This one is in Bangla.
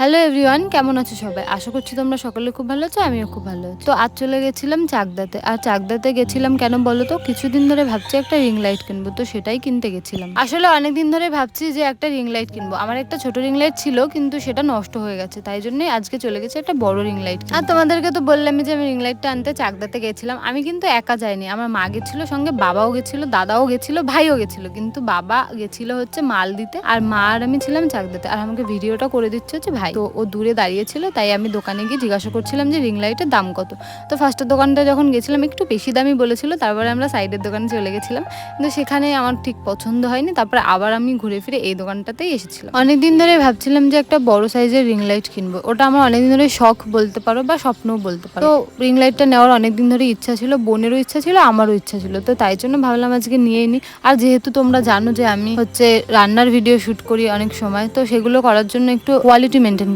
হ্যালো এভরিওয়ান, কেমন আছো সবাই? আশা করছি তোমরা সকলে খুব ভালো আছো, আমিও খুব ভালো আছি। তো আজ চলে গেছিলাম চাকদাতে। আর চাকদাতে গেছিলাম কেন বলো তো? কিছুদিন ধরে ভাবছি একটা রিং লাইট কিনবো, তো সেটাই কিনতে গেছিলাম। আসলে অনেকদিন ধরে ভাবছি যে একটা রিং লাইট কিনবো। আমার একটা ছোট রিং লাইট ছিল, কিন্তু সেটা নষ্ট হয়ে গেছে, তাই জন্যই আজকে চলে গেছে একটা বড় রিং লাইট। আর তোমাদেরকে তো বললামই যে আমি রিং লাইটটা আনতে চাকদাতে গেছিলাম। আমি কিন্তু একা যাইনি, আমার মা গেছিল, সঙ্গে বাবাও গেছিল, দাদাও গেছিল, ভাইও গেছিল। কিন্তু বাবা গেছিল হচ্ছে মাল দিতে, আর মা আর আমি ছিলাম চাকদাতে। আর আমাকে ভিডিওটা করে দিচ্ছে হচ্ছে ভাই। তো ও দূরে দাঁড়িয়েছিল, তাই আমি দোকানে গিয়ে জিজ্ঞাসা করছিলাম যে রিং লাইটের দাম কত। তো ফার্স্টের দোকানটা যখন গেছিলাম একটু বেশি দামই বলেছিল, তারপরে আমরা সাইডের দোকানে চলে গেছিলাম, কিন্তু সেখানে আমার ঠিক পছন্দ হয়নি। তারপরে আবার আমি ঘুরে ফিরে এই দোকানটাতেই এসেছিলাম। অনেকদিন ধরে ভাবছিলাম যে একটা বড় সাইজের রিং লাইট কিনবো। ওটা আমার অনেকদিন ধরে শখ বলতে পারো বা স্বপ্নও বলতে পারো। তো রিং লাইটটা নেওয়ার অনেকদিন ধরে ইচ্ছা ছিল, বোনেরও ইচ্ছা ছিল, আমারও ইচ্ছা ছিল। তো তাই জন্য ভাবলাম আজকে নিয়েই নি। আর যেহেতু তোমরা জানো যে আমি হচ্ছে রান্নার ভিডিও শুট করি অনেক সময়, তো সেগুলো করার জন্য একটু কোয়ালিটি মেনটেন